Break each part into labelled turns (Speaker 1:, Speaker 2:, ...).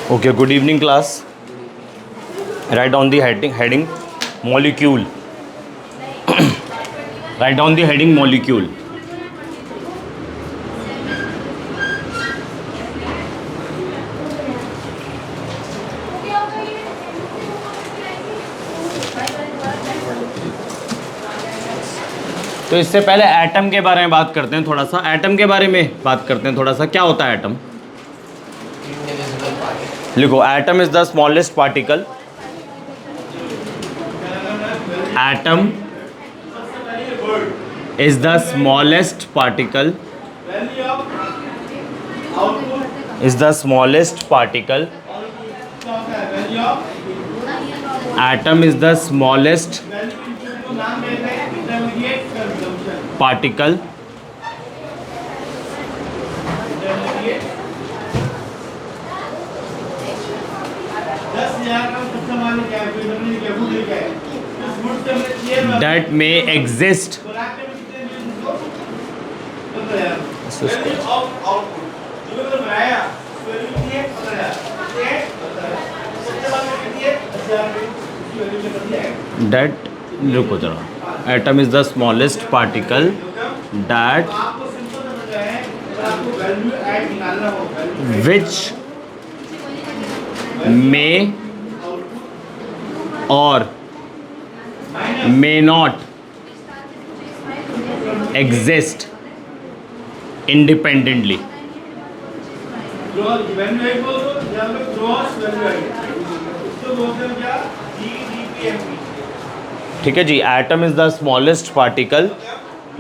Speaker 1: Okay, good evening class. Write down the heading molecule. Write down the heading molecule. तो इससे पहले atom के बारे में बात करते हैं थोड़ा सा। एटम के बारे में बात करते हैं थोड़ा सा। क्या होता है एटम? लिखो, atom is the smallest particle. Atom is the smallest particle. Is the smallest particle. Atom is the smallest particle that may exist that रुको जरा। Atom is the smallest particle that which may or may not exist independently। ठीक है जी। Atom is the smallest particle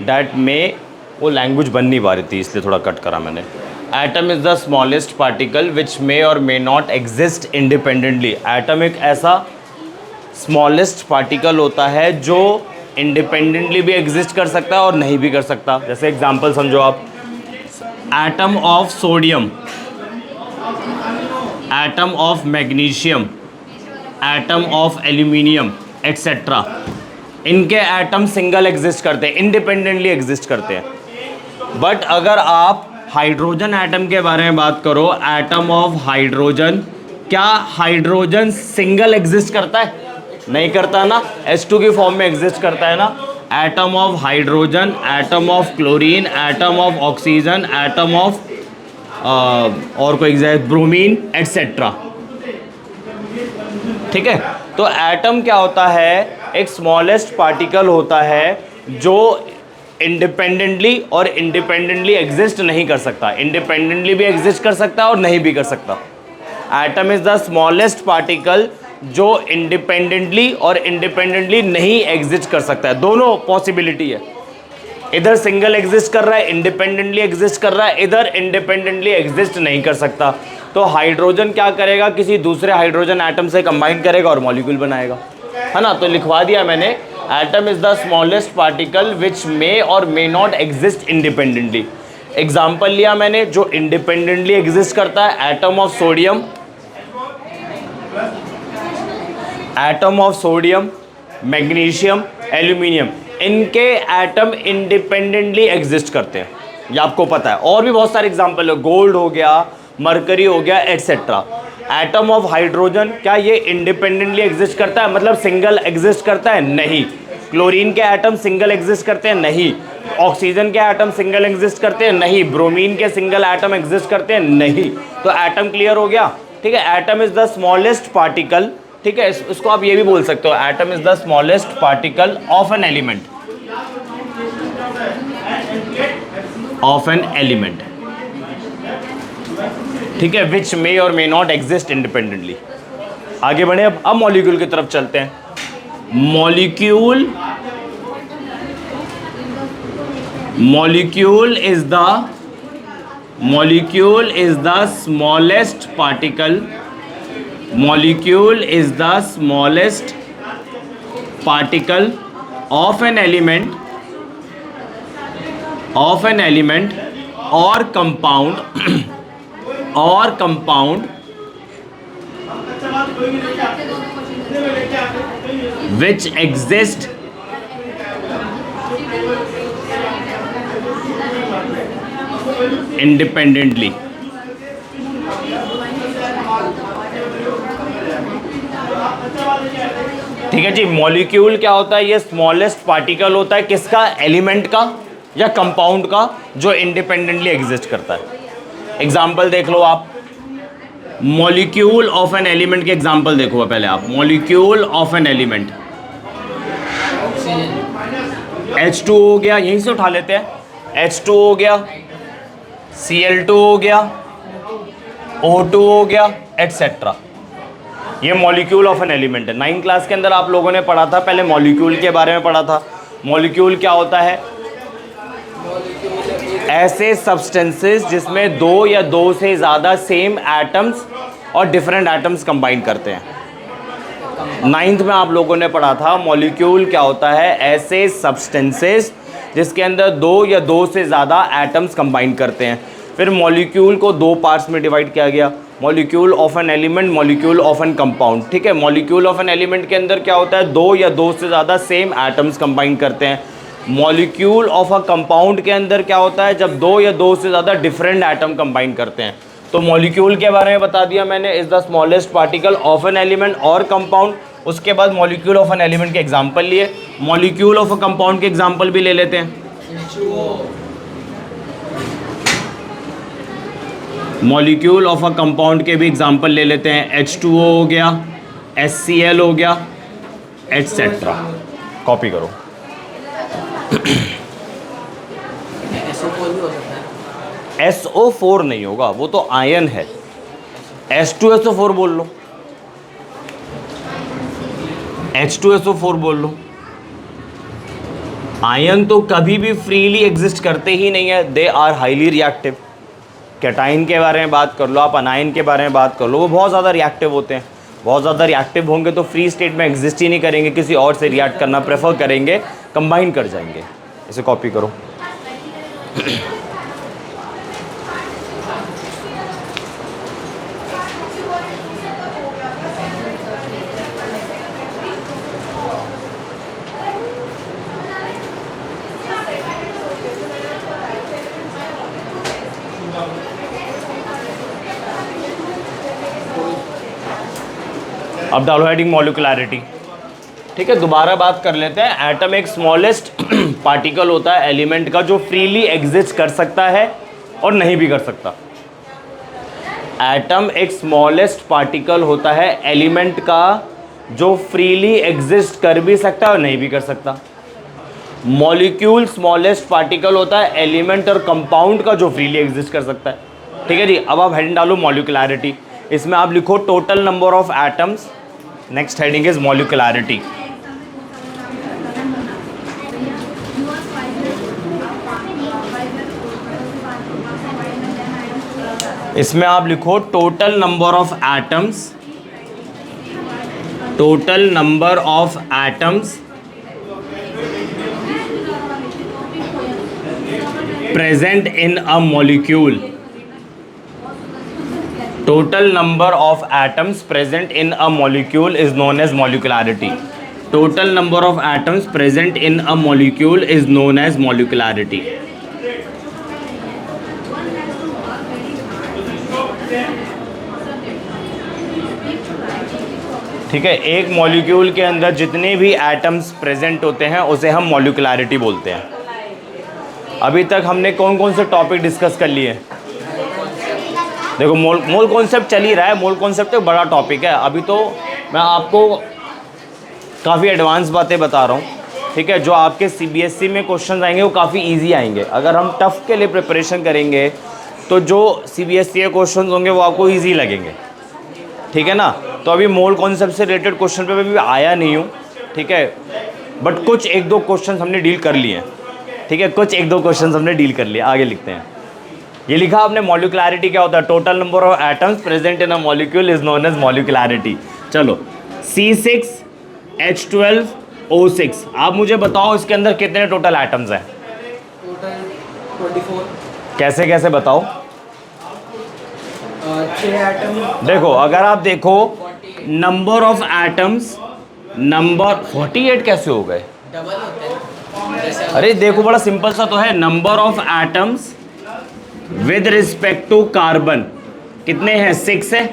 Speaker 1: that may, वो language बन नहीं पा रही थी इसलिए थोड़ा कट करा मैंने। Atom is the smallest particle which may or may not exist independently. Atom एक ऐसा स्मॉलेस्ट पार्टिकल होता है जो इंडिपेंडेंटली भी एग्जिस्ट कर सकता है और नहीं भी कर सकता। जैसे एग्जांपल समझो आप, atom of sodium, atom of magnesium, atom of aluminium etcetera. इनके एटम सिंगल एग्जिस्ट करते हैं, इंडिपेंडेंटली एग्जिस्ट करते हैं। बट अगर आप हाइड्रोजन एटम के बारे में बात करो, एटम ऑफ हाइड्रोजन, क्या हाइड्रोजन सिंगल एग्जिस्ट करता है? नहीं करता ना, H2 की फॉर्म में एग्जिस्ट करता है ना। Atom of hydrogen, atom of chlorine, atom of oxygen, atom of और कोई एग्जैक्ट ब्रोमीन एक्सेट्रा। ठीक है, तो एटम क्या होता है? एक स्मॉलेस्ट पार्टिकल होता है जो इंडिपेंडेंटली और इंडिपेंडेंटली एग्जिस्ट नहीं कर सकता। इंडिपेंडेंटली भी एग्जिस्ट कर सकता है और नहीं भी कर सकता। Atom is the smallest particle जो इंडिपेंडेंटली और इंडिपेंडेंटली नहीं एग्जिस्ट कर सकता है। दोनों पॉसिबिलिटी है, इधर सिंगल एग्जिस्ट कर रहा है, इंडिपेंडेंटली एग्जिस्ट कर रहा है, इधर इंडिपेंडेंटली एग्जिस्ट नहीं कर सकता। तो हाइड्रोजन क्या करेगा? किसी दूसरे हाइड्रोजन एटम से कंबाइन करेगा और मॉलिक्यूल बनाएगा, है ना। तो लिखवा दिया मैंने, atom is the smallest particle which may or may not exist independently. Example लिया मैंने जो इंडिपेंडेंटली एग्जिस्ट करता है, atom of sodium, atom of sodium, magnesium, aluminium, इनके एटम इंडिपेंडेंटली एग्जिस्ट करते हैं, ये आपको पता है। और भी बहुत सारे एग्जाम्पल है, गोल्ड हो गया, मरकरी हो गया एक्सेट्रा। एटम ऑफ हाइड्रोजन, क्या ये इंडिपेंडेंटली एग्जिस्ट करता है? मतलब सिंगल एग्जिस्ट करता है? नहीं। क्लोरीन के एटम सिंगल एग्जिस्ट करते हैं? नहीं। ऑक्सीजन के एटम सिंगल एग्जिस्ट करते हैं? नहीं। ब्रोमीन के सिंगल एटम एग्जिस्ट करते हैं? नहीं। तो एटम क्लियर हो गया। ठीक है, atom is the smallest particle. ठीक है, इसको आप ये भी बोल सकते हो, atom is the smallest particle of an element, of an element. ठीक है, विच may or may not exist independently. आगे बढ़े, अब मॉलिक्यूल की तरफ चलते हैं। Molecule, molecule is the smallest particle, molecule is the smallest particle of an element or compound which exist independently. ठीक है जी। मॉलिक्यूल क्या होता है? ये स्मॉलेस्ट पार्टिकल होता है किसका? एलिमेंट का या कंपाउंड का, जो इंडिपेंडेंटली एग्जिस्ट करता है। एग्जाम्पल देख लो आप, मॉलिक्यूल ऑफ एन एलिमेंट के एग्जाम्पल देखो पहले आप। Molecule of an element, H2 हो गया, यहीं से उठा लेते हैं। H2 हो गया, Cl2 हो गया, O2 हो गया, एटसेट्रा। ये मॉलिक्यूल ऑफ एन एलिमेंट है। 9th क्लास के अंदर आप लोगों ने पढ़ा था, पहले मॉलिक्यूल के बारे में पढ़ा था। मॉलिक्यूल क्या होता है? ऐसे सब्सटेंसेस जिसमें दो या दो से ज़्यादा सेम एटम्स और डिफरेंट एटम्स कंबाइन करते हैं। 9th में आप लोगों ने पढ़ा था मॉलिक्यूल क्या होता है? ऐसे सब्सटेंसेस जिसके अंदर दो या दो से ज़्यादा एटम्स कंबाइन करते हैं। फिर मॉलिक्यूल को दो पार्ट्स में डिवाइड किया गया, molecule of an element, molecule of an compound. ठीक है, मॉलिक्यूल ऑफ एन एलिमेंट के अंदर क्या होता है? दो या दो से ज़्यादा सेम एटम्स कंबाइन करते हैं। मॉलिक्यूल ऑफ अ कंपाउंड के अंदर क्या होता है? जब दो या दो से ज़्यादा डिफरेंट एटम कंबाइन करते हैं। तो मॉलिक्यूल के बारे में बता दिया मैंने, is the smallest particle of an element or compound. उसके बाद मॉलिक्यूल ऑफ एन एलिमेंट के एग्जाम्पल लिए, मॉलिक्यूल ऑफ अ कंपाउंड के एग्जाम्पल भी ले लेते हैं। मॉलिक्यूल ऑफ अ कंपाउंड के भी एग्जाम्पल ले लेते हैं। H2O हो गया, HCl हो गया, एटसेट्रा। कॉपी करो। SO4 नहीं होगा, वो तो आयन है। H2SO4 बोल लो, H2SO4 बोल लो। आयन तो कभी भी फ्रीली एग्जिस्ट करते ही नहीं है, they are highly reactive. Cation के बारे में बात कर लो आप, अनायन के बारे में बात कर लो, वो बहुत ज़्यादा रिएक्टिव होते हैं। बहुत ज़्यादा रिएक्टिव होंगे तो फ्री स्टेट में एग्जिस्ट ही नहीं करेंगे, किसी और से रिएक्ट करना प्रेफर करेंगे, कंबाइन कर जाएंगे। इसे कॉपी करो। अब डालो हेडिंग मॉलिक्यूलरिटी। ठीक है, दोबारा बात कर लेते हैं। एटम एक स्मॉलेस्ट पार्टिकल होता है एलिमेंट का, जो फ्रीली एग्जिस्ट कर सकता है और नहीं भी कर सकता। एटम एक स्मॉलेस्ट पार्टिकल होता है एलिमेंट का, जो फ्रीली एग्जिस्ट कर भी सकता है और नहीं भी कर सकता। मॉलिक्यूल स्मॉलेस्ट पार्टिकल होता है एलिमेंट और कंपाउंड का, जो फ्रीली एग्जिस्ट कर सकता है। ठीक है जी। अब आप हेडिंग डालो मॉलिक्यूलरिटी। इसमें आप लिखो total number of atoms. Next heading is molecularity. इसमें आप लिखो total number of atoms, total number of atoms present in a molecule. Total number of atoms present in a molecule is known as molecularity. Total number of atoms present in a molecule is known as molecularity. ठीक है, एक molecule के अंदर जितने भी atoms present होते हैं उसे हम मॉलिक्यूलरिटी बोलते हैं। अभी तक हमने कौन कौन से टॉपिक डिस्कस कर लिए? देखो, मोल कॉन्सेप्ट चल ही रहा है। मोल कॉन्सेप्ट एक बड़ा टॉपिक है। अभी तो मैं आपको काफ़ी एडवांस बातें बता रहा हूँ। ठीक है, जो आपके CBSE में क्वेश्चन आएंगे वो काफ़ी इजी आएंगे। अगर हम टफ़ के लिए प्रिपरेशन करेंगे तो जो CBSE के क्वेश्चन होंगे वो आपको ईजी लगेंगे। ठीक है ना। तो अभी मोल कॉन्सेप्ट से रिलेटेड क्वेश्चन पे मैं भी आया नहीं हूँ। ठीक है, बट कुछ एक दो क्वेश्चन हमने डील कर लिए हैं। ठीक है, कुछ एक दो क्वेश्चन हमने डील कर लिए। आगे लिखते हैं। ये लिखा आपने मॉलिक्यूलरिटी क्या होता है? Total number of atoms present in a molecule is known as molecularity. चलो, C6H12O6, आप मुझे बताओ इसके अंदर कितने टोटल एटम्स हैं?
Speaker 2: टोटल 24।
Speaker 1: कैसे कैसे बताओ?
Speaker 2: 6 एटम।
Speaker 1: देखो, अगर आप देखो नंबर ऑफ एटम्स, नंबर 48 कैसे हो गए?
Speaker 2: डबल होते हैं।
Speaker 1: अरे देखो, बड़ा सिंपल सा तो है। Number of atoms with respect to carbon कितने हैं? 6 है।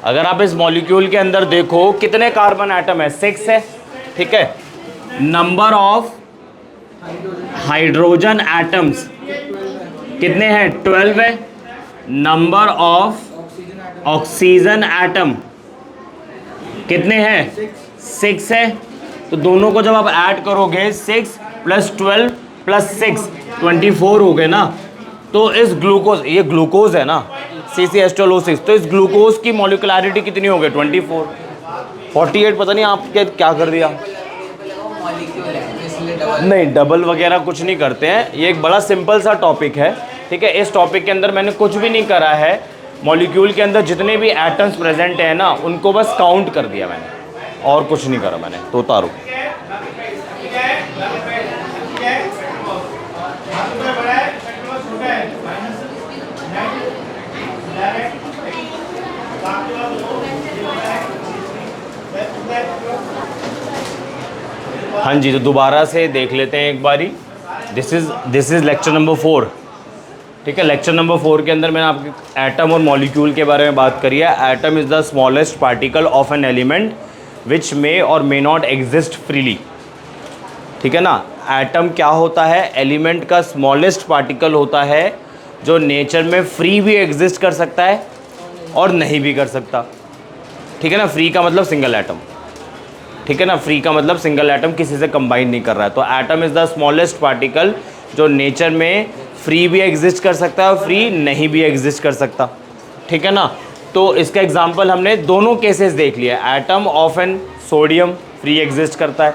Speaker 1: अगर आप इस मॉलिक्यूल के अंदर देखो कितने कार्बन एटम है? 6 है, ठीक है। नंबर ऑफ हाइड्रोजन एटम्स कितने हैं? 12 है। नंबर ऑफ ऑक्सीजन एटम कितने हैं? 6 है। तो दोनों को जब आप ऐड करोगे 6 + 12 + 6 24 हो गए ना। तो इस ग्लूकोज, ये ग्लूकोज है ना, CCH12O6, तो इस ग्लूकोज की मॉलिक्यूलरिटी कितनी हो गई? 24। 48 पता नहीं आप क्या कर दिया। नहीं, डबल वगैरह कुछ नहीं करते हैं, ये एक बड़ा सिंपल सा टॉपिक है, ठीक है। इस टॉपिक के अंदर मैंने कुछ भी नहीं करा है। मॉलिक्यूल के अंदर जितने भी एटम्स प्रेजेंट हैं ना, उनको बस काउंट कर दिया मैंने, और कुछ नहीं करा मैंने। तो उतारो। हाँ जी, तो दोबारा से देख लेते हैं एक बारी। दिस इज़ लेक्चर नंबर 4, ठीक है। लेक्चर नंबर 4 के अंदर मैंने आपके एटम और मॉलिक्यूल के बारे में बात करी है। Atom is the smallest particle of an element which may or may not exist freely, ठीक है ना। एटम क्या होता है? एलिमेंट का स्मॉलेस्ट पार्टिकल होता है जो नेचर में फ्री भी एग्जिस्ट कर सकता है और नहीं भी कर सकता, ठीक है ना। फ्री का मतलब सिंगल एटम, ठीक है ना। फ्री का मतलब सिंगल एटम किसी से कंबाइन नहीं कर रहा है। तो atom is the smallest particle जो नेचर में फ्री भी एग्जिस्ट कर सकता है और फ्री नहीं भी एग्जिस्ट कर सकता, ठीक है ना। तो इसका एग्जांपल हमने दोनों केसेस देख लिया। Atom of an sodium free exist करता है,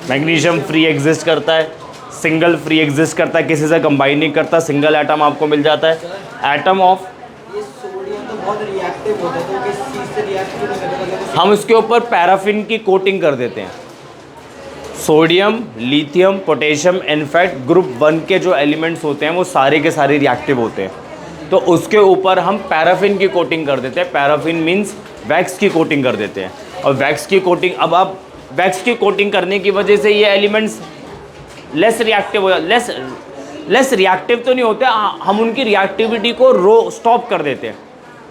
Speaker 1: मैग्नीशियम फ्री एग्जिस्ट करता है, सिंगल फ्री एग्जिस्ट करता है, किसी से कंबाइन नहीं करता, सिंगल एटम आपको मिल जाता है। एटम ऑफ,
Speaker 2: ये सोडियम तो बहुत रिएक्टिव होता है, तो किस चीज़ से रिएक्ट क्यों नहीं करता?
Speaker 1: हम इसके ऊपर पैराफिन की कोटिंग कर देते हैं। Sodium, lithium, potassium, in fact group 1 के जो एलिमेंट्स होते हैं वो सारे के सारे रिएक्टिव होते हैं, तो उसके ऊपर हम पैराफिन की कोटिंग कर देते हैं। पैराफिन मीन्स वैक्स की कोटिंग कर देते हैं। और वैक्स की कोटिंग, अब आप वैक्स की कोटिंग करने की वजह से ये एलिमेंट्स लेस रिएक्टिव हो, लेस रिएक्टिव तो नहीं होते, हम उनकी रिएक्टिविटी को स्टॉप कर देते हैं,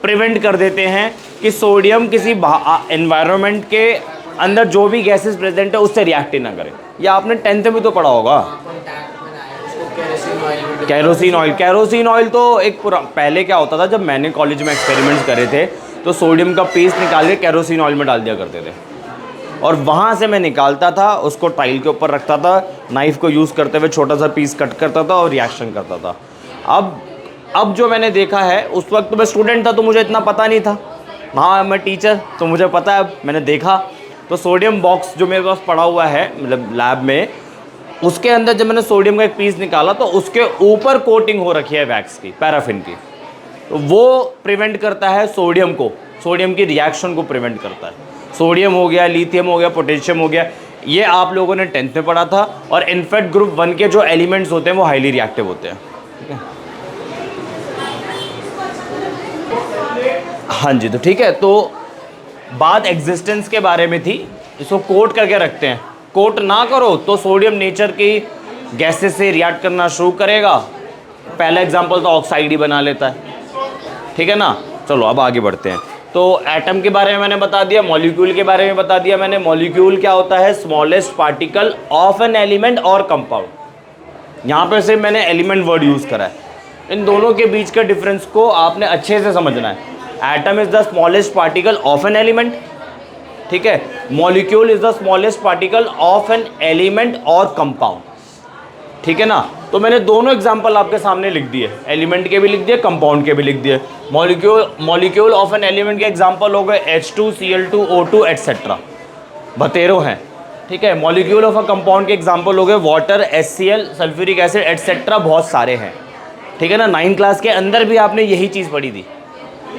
Speaker 1: प्रिवेंट कर देते हैं कि सोडियम किसी एनवायरनमेंट के अंदर जो भी गैसेस प्रेजेंट है उससे रिएक्ट ही ना करे। या आपने 10th में तो पढ़ा होगा कैरोसिन ऑयल तो एक पहले क्या होता था, जब मैंने कॉलेज में एक्सपेरिमेंट्स करे थे तो सोडियम का पेस्ट निकाल के कैरोसिन ऑयल में डाल दिया करते थे, और वहाँ से मैं निकालता था, उसको टाइल के ऊपर रखता था, नाइफ़ को यूज़ करते हुए छोटा सा पीस कट करता था और रिएक्शन करता था। अब जो मैंने देखा है, उस वक्त तो मैं स्टूडेंट था तो मुझे इतना पता नहीं था, हाँ मैं टीचर तो मुझे पता है। मैंने देखा तो सोडियम बॉक्स जो मेरे पास पड़ा हुआ है मतलब लैब में, उसके अंदर जब मैंने सोडियम का एक पीस निकाला तो उसके ऊपर कोटिंग हो रखी है वैक्स की, पैराफिन की। तो वो प्रिवेंट करता है सोडियम को, सोडियम की रिएक्शन को प्रिवेंट करता है। सोडियम हो गया, लिथियम हो गया, पोटेशियम हो गया, ये आप लोगों ने 10th में पढ़ा था। और इनफैक्ट ग्रुप 1 के जो एलिमेंट्स होते हैं वो हाईली रिएक्टिव होते हैं, ठीक है। हाँ जी, तो ठीक है। तो बात एग्जिस्टेंस के बारे में थी, इसको कोट करके रखते हैं। कोट ना करो तो सोडियम नेचर की गैसेस से रिएक्ट करना शुरू करेगा। पहला एग्जांपल तो ऑक्साइड ही बना लेता है, ठीक है ना। चलो अब आगे बढ़ते हैं। तो एटम के बारे में मैंने बता दिया, मॉलिक्यूल के बारे में बता दिया मैंने। मॉलिक्यूल क्या होता है? Smallest particle of an element or compound. यहाँ पे सिर्फ मैंने एलिमेंट वर्ड यूज़ करा है। इन दोनों के बीच के डिफरेंस को आपने अच्छे से समझना है। Atom is the smallest particle of an element, ठीक है। Molecule is the smallest particle of an element or compound, ठीक है ना। तो मैंने दोनों एग्जांपल आपके सामने लिख दिए, एलिमेंट के भी लिख दिए, कंपाउंड के भी लिख दिए। मॉलिक्यूल ऑफ एन एलिमेंट के एग्जांपल हो गए H2Cl2O2 एट्सेट्रा, बतेरो हैं, ठीक है। मॉलिक्यूल ऑफ अ कंपाउंड के एग्जांपल हो गए water, HCl, sulphuric acid etcetera, बहुत सारे हैं, ठीक है ना। 9th क्लास के अंदर भी आपने यही चीज़ पढ़ी थी।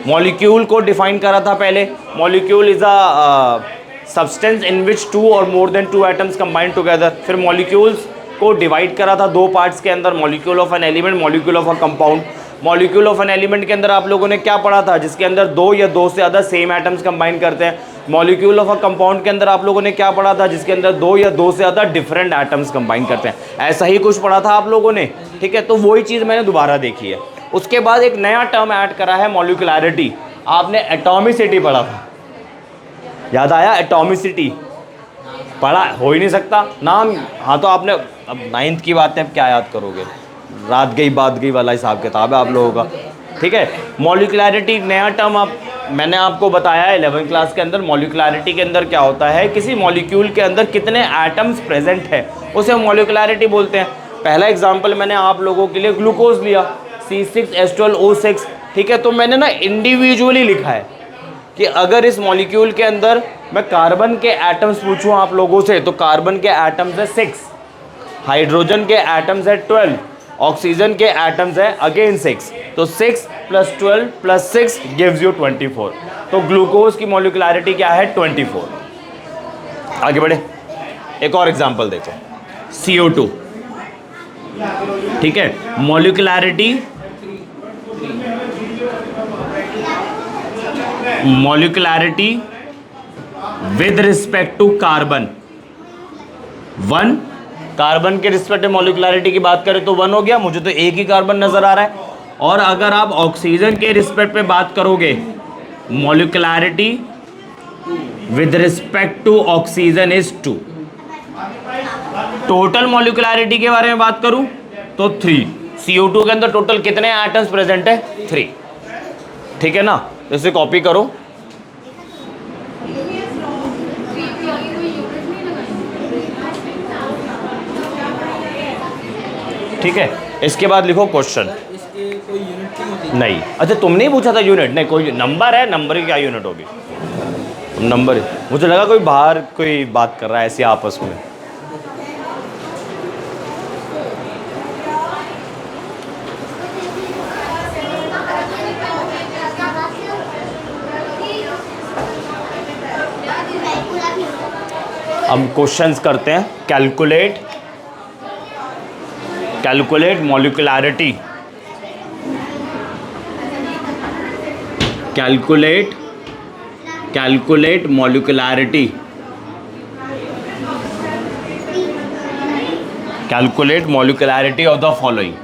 Speaker 1: मॉलिक्यूल को डिफाइन करा था पहले, molecule is a substance in which 2 or more than 2 atoms combined together. फिर मॉलिक्यूल्स को डिवाइड करा था 2 पार्ट्स के अंदर, molecule of an element, molecule of a compound. Molecule of an element के अंदर आप लोगों ने क्या पढ़ा था? जिसके अंदर 2 या 2 से ज़्यादा सेम एटम्स कंबाइन करते हैं। मॉलिक्यूल ऑफ अ कंपाउंड के अंदर आप लोगों ने क्या पढ़ा था? जिसके अंदर 2 या 2 से ज़्यादा डिफरेंट एटम्स कंबाइन करते हैं। ऐसा ही कुछ पढ़ा था आप लोगों ने, ठीक है। तो वही चीज़ मैंने दोबारा देखी है। उसके बाद एक नया टर्म ऐड करा है मॉलिक्युलैरिटी। आपने एटॉमिसिटी पढ़ा था, याद आया? एटॉमिसिटी पढ़ा, हो ही नहीं सकता नाम। हाँ तो आपने, अब 9th की बात है, अब क्या याद करोगे? रात गई बात गई वाला हिसाब किताब है आप लोगों का, ठीक है। मॉलिक्युलैरिटी नया टर्म मैंने आपको बताया 11th क्लास के अंदर। मॉलिक्युलैरिटी के अंदर क्या होता है, किसी मॉलिक्यूल के अंदर कितने एटम्स प्रेजेंट है उसे मॉलिक्युलैरिटी बोलते हैं। पहला एग्जांपल मैंने आप लोगों के लिए ग्लूकोज लिया, C6H12O6, ठीक है। तो मैंने ना इंडिविजुअली लिखा है कि अगर इस मॉलिक्यूल के अंदर मैं कार्बन के एटम्स पूछूं आप लोगों से, तो कार्बन के एटम्स है 6, हाइड्रोजन के एटम्स है 12, ऑक्सीजन के एटम्स है अगेन 6, तो 6 + 12 + 6 गिव्स यू 24। तो ग्लूकोज की मॉलिक्युलैरिटी क्या है? 24। आगे बढ़े, एक और एग्जांपल देखो, CO2, ठीक है। Molecularity with respect to carbon 1, carbon के रिस्पेक्ट में मॉलिक्युलैरिटी की बात करें तो 1 हो गया, मुझे तो एक ही कार्बन नजर आ रहा है। और अगर आप ऑक्सीजन के रिस्पेक्ट पे बात करोगे, molecularity with respect to oxygen is 2। Total molecularity के बारे में बात करूं तो 3। CO2 के अंदर टोटल कितने एटम्स प्रेजेंट है? 3, ठीक है ना। इसे कॉपी करो, ठीक है। इसके बाद लिखो क्वेश्चन।
Speaker 2: इसके कोई यूनिट नहीं होती?
Speaker 1: नहीं, अच्छा तुमने ही पूछा था यूनिट? नहीं, कोई नंबर है, नंबर की क्या यूनिट होगी? नंबर, मुझे लगा कोई बाहर कोई बात कर रहा है ऐसे आपस में। अब क्वेश्चंस करते हैं। Calculate molecularity, calculate molecularity, calculate molecularity of the following,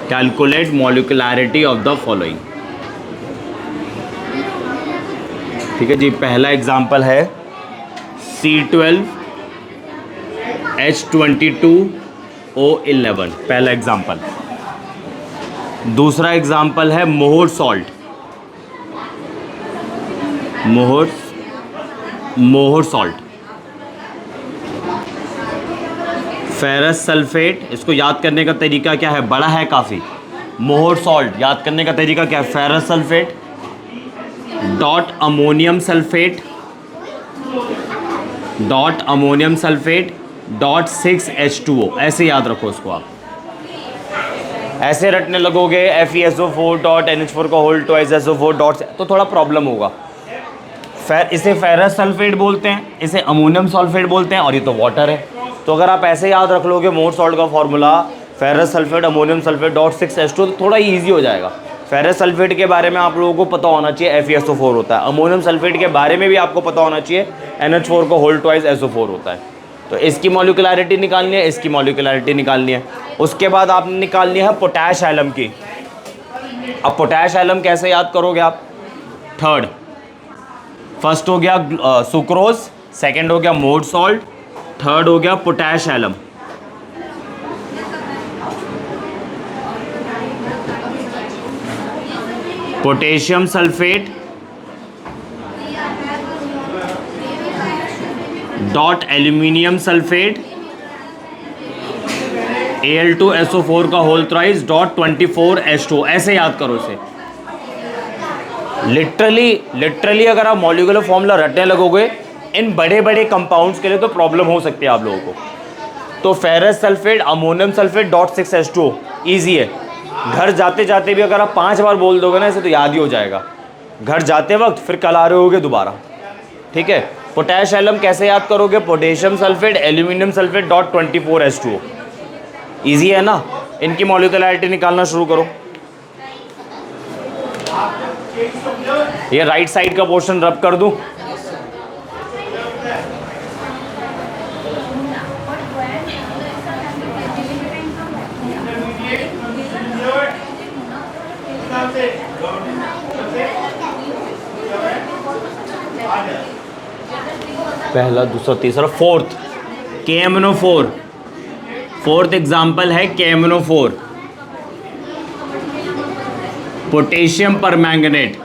Speaker 1: calculate molecularity of the following, ठीक है जी। पहला एग्जांपल है C12H22O11, पहला एग्जांपल। दूसरा एग्जांपल है मोहर सॉल्ट, मोहर सॉल्ट। फेरस सल्फेट, इसको याद करने का तरीका क्या है? बड़ा है काफ़ी। मोहर सॉल्ट याद करने का तरीका क्या है? Ferrous sulphate dot ammonium sulphate dot 6H2O, ऐसे याद रखो इसको। आप ऐसे रटने लगोगे FeSO4 डॉट NH4 का होल ट्वाइस SO4 डॉट, तो थोड़ा प्रॉब्लम होगा। इसे फेरस सल्फेट बोलते हैं, इसे अमोनियम सल्फेट बोलते हैं, और ये तो वाटर है। तो अगर आप ऐसे याद रख लोगे मोहर सॉल्ट का formula ferrous sulphate ammonium sulphate dot 6H2, तो थोड़ा ईजी हो जाएगा। फेरस सल्फेट के बारे में आप लोगों को पता होना चाहिए FeSO4 होता है। अमोनियम सल्फेट के बारे में भी आपको पता होना चाहिए NH4 का होल ट्वाइस SO4 होता है। तो इसकी मॉलिक्युलैरिटी निकालनी है, इसकी मॉलिक्युलैरिटी निकालनी है। उसके बाद आपने निकालनी है पोटैश एलम की। अब पोटैश एलम कैसे याद करोगे आप? थर्ड, फर्स्ट हो गया सुक्रोज, सेकंड हो गया मोर सॉल्ट, थर्ड हो गया potash alum. Potassium sulphate dot aluminium sulphate Al2SO4 का होल थ्राइस डॉट 24H2, ऐसे याद करो इसे। लिटरली अगर आप मॉलिक्यूलर फॉर्मूला रटने लगोगे इन बड़े बड़े कंपाउंड्स के लिए तो प्रॉब्लम हो सकती है आप लोगों को। तो ferrous sulphate ammonium sulphate dot 6H2 easy है। घर जाते जाते भी अगर आप 5 बार बोल दोगे ना इसे तो याद ही हो जाएगा घर जाते वक्त, फिर कल आ रहे होगे दोबारा, ठीक है। पोटैश एलम कैसे याद करोगे? Potassium sulphate aluminium sulphate dot 24H2, easy है ना। इनकी मॉलिक्युलैरिटी निकालना शुरू करो। ये राइट साइड का पोर्शन रब कर दूं। पहला, दूसरा, तीसरा, फोर्थ KMNO4। फोर्थ एग्जाम्पल है KMNO4, पोटेशियम परमैंगनेट।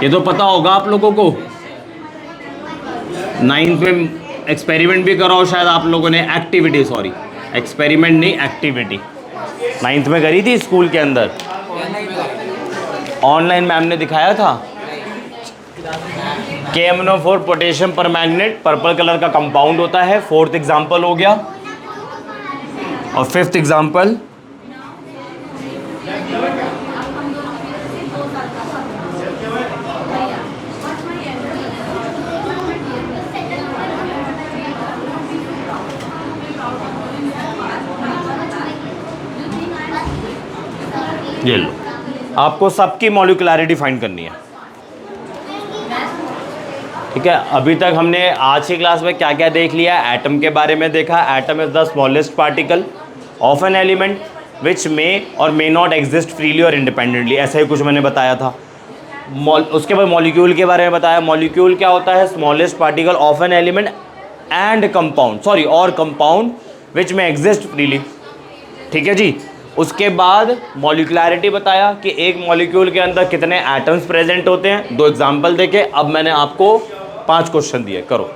Speaker 1: ये तो पता होगा आप लोगों को, 9th में एक्सपेरिमेंट भी कराओ शायद आप लोगों ने, एक्टिविटी, सॉरी एक्सपेरिमेंट नहीं, एक्टिविटी 9th में करी थी स्कूल के अंदर। ऑनलाइन मैम ने दिखाया था। KMNO4 potassium permanganate, purple colour का कंपाउंड होता है। फोर्थ एग्जाम्पल हो गया। और फिफ्थ एग्जाम्पल ये लो, आपको सबकी मॉलिक्युलैरिटी फाइंड करनी है, ठीक है। अभी तक हमने आज की क्लास में क्या क्या देख लिया? एटम के बारे में देखा। Atom is the smallest particle of an element which may or may not exist freely or independently, ऐसा ही कुछ मैंने बताया था। उसके बाद मॉलिक्यूल के बारे में बताया। मॉलिक्यूल क्या होता है? Smallest particle of an element and compound, sorry, और कंपाउंड विच में एग्जिस्ट फ्रीली, ठीक है जी। उसके बाद मॉलिक्युलैरिटी बताया कि एक मॉलिक्यूल के अंदर कितने एटम्स प्रेजेंट होते हैं। 2 एग्जाम्पल देके अब मैंने आपको 5 क्वेश्चन दिए, करो।